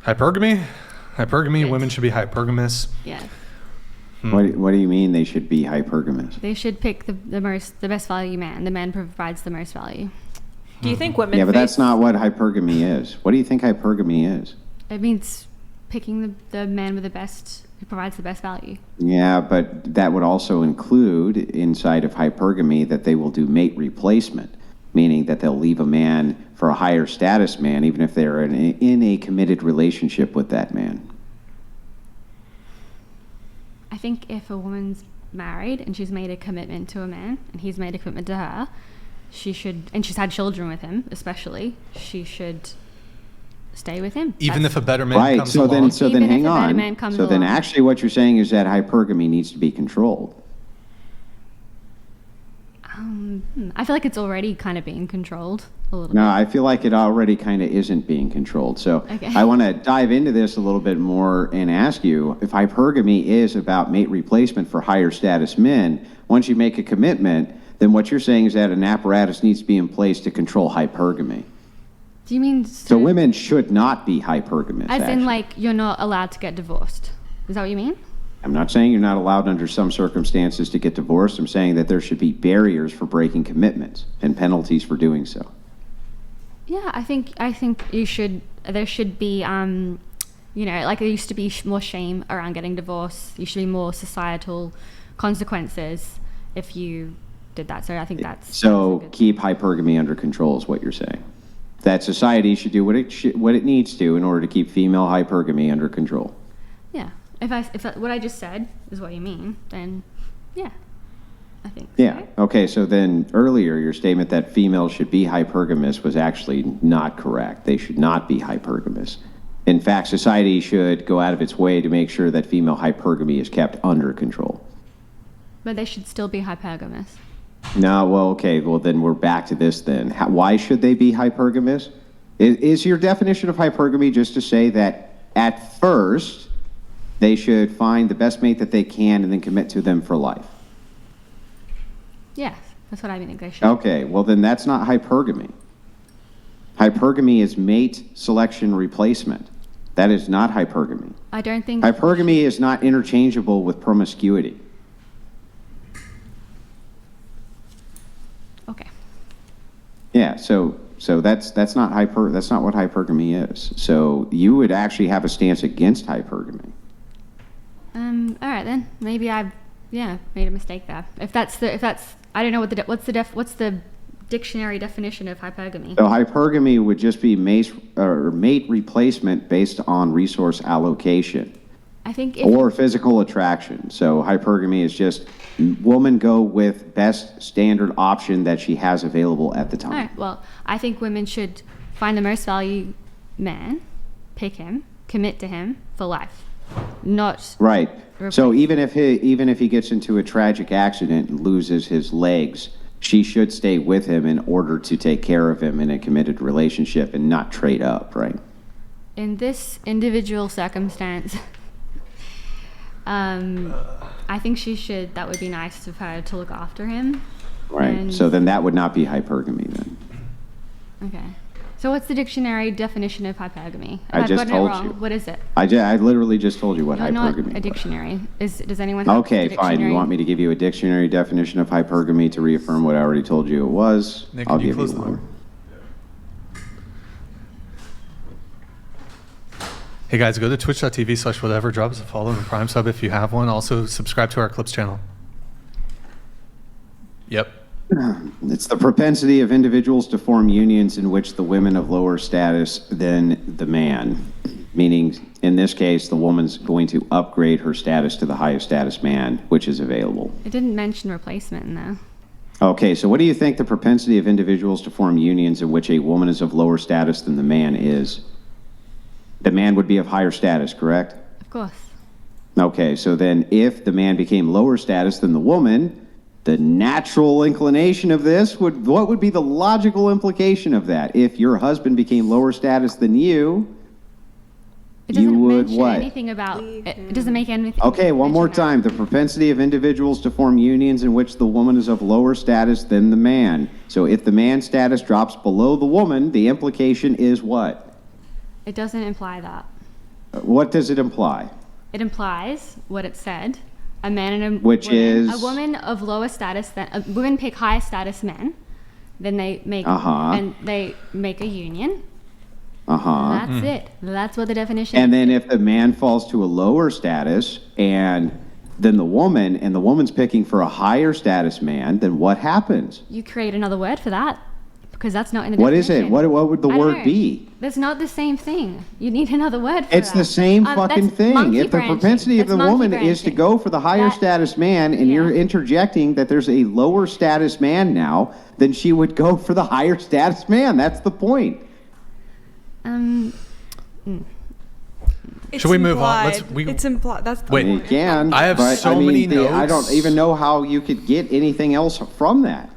Hypergamy? Hypergamy, Yes. women should be hypergamous. Yeah. What do you mean they should be hypergamous? They should pick the best value man. The man provides the most value. Do you think women Yeah, but that's face- not what hypergamy is. What do you think hypergamy is? It means picking the man with the best, who provides the best value. Yeah, but that would also include inside of hypergamy that they will do mate replacement, meaning that they'll leave a man for a higher status man, even if they're in a committed relationship with that man. I think if a woman's married and she's made a commitment to a man and he's made a commitment to her, she should, and she's had children with him especially, she should stay with him. Even That's- if a better man Right, comes so along. then, so then Even if hang a better on. man comes So then along. actually what you're saying is that hypergamy needs to be controlled. I feel like it's already kind of being controlled a little No, bit. I feel like it already kind of isn't being controlled. So Okay. I want to dive into this a little bit more and ask you if hypergamy is about mate replacement for higher status men. Once you make a commitment, then what you're saying is that an apparatus needs to be in place to control hypergamy. Do you mean So women should not be hypergamous. as in actually. like you're not allowed to get divorced? Is that what you mean? I'm not saying you're not allowed under some circumstances to get divorced. I'm saying that there should be barriers for breaking commitments and penalties for doing so. Yeah, I think you should. There should be, like there used to be more shame around getting divorced. There should be more societal consequences if you did that. So I think that's So a good- keep hypergamy under control is what you're saying. That society should do what it needs to in order to keep female hypergamy under control. Yeah, if what I just said is what you mean, then yeah, I think. Yeah. right? Okay. So then earlier, your statement that females should be hypergamous was actually not correct. They should not be hypergamous. In fact, society should go out of its way to make sure that female hypergamy is kept under control. But they should still be hypergamous. No, well, okay. Well, then we're back to this then. Why should they be hypergamous? Is your definition of hypergamy just to say that at first they should find the best mate that they can and then commit to them for life? Yes, that's what I think they should. Okay, well then that's not hypergamy. Hypergamy is mate selection replacement. That is not hypergamy. I don't think. Hypergamy is not interchangeable with promiscuity. Okay. Yeah, so that's not what hypergamy is. So you would actually have a stance against hypergamy. All right then. Maybe I've made a mistake there. If that's I don't know what's the dictionary definition of hypergamy. So hypergamy would just be mate replacement based on resource allocation I think if or physical attraction. So hypergamy is just woman go with best standard option that she has available at the all time. right, well, I think women should find the most value man, pick him, commit to him for life, not Right. Replace. So even if he gets into a tragic accident and loses his legs, she should stay with him in order to take care of him in a committed relationship and not trade up, right? in this individual circumstance. I think she should. That would be nice of her to look after him. Right. And- So then that would not be hypergamy then. Okay. So what's the dictionary definition of hypergamy? I I've just gotten told it wrong. you. What is it? I literally just told you what You're not hypergamy a was. dictionary. Does anyone have Okay, the fine. You dictionary? want me to give you a dictionary definition of hypergamy to reaffirm what I already told you it was? Nick, I'll can you give you close the door? one. Hey guys, go to twitch.tv/whatever. Drop us a follow and Prime sub if you have one. Also, subscribe to our Clips channel. Yep. It's the propensity of individuals to form unions in which the women of lower status than the man, meaning in this case, the woman's going to upgrade her status to the highest status man, which is available. It didn't mention replacement in there. Okay, so what do you think the propensity of individuals to form unions in which a woman is of lower status than the man is? The man would be of higher status, correct? Of course. Okay, so then if the man became lower status than the woman, the natural inclination of this what would be the logical implication of that? If your husband became lower status than you, It doesn't you would mention what? anything about. It doesn't make anything. Okay, one more mention that. time. The propensity of individuals to form unions in which the woman is of lower status than the man. So if the man's status drops below the woman, the implication is what? It doesn't imply that. What does it imply? It implies what it said. A man and a Which woman, is? a woman of lower status than women pick higher status men. Then they make and they make a union. That's it. That's what the definition And is. then if the man falls to a lower status and then the woman's picking for a higher status man, then what happens? You create another word for that because that's not in the What definition. is it? What would the I don't word know. be? That's not the same thing. You need another word for It's that. the same That's fucking thing. monkey If the branching. propensity of That's the monkey woman is to branching. go for the higher That- status man and you're Yeah. interjecting that there's a lower status man now, then she would go for the higher status man. That's the point. Should we move on? It's implied. That's the Wait. You point. can. I have but, so I mean, many I don't notes. even know how you could get anything else from that.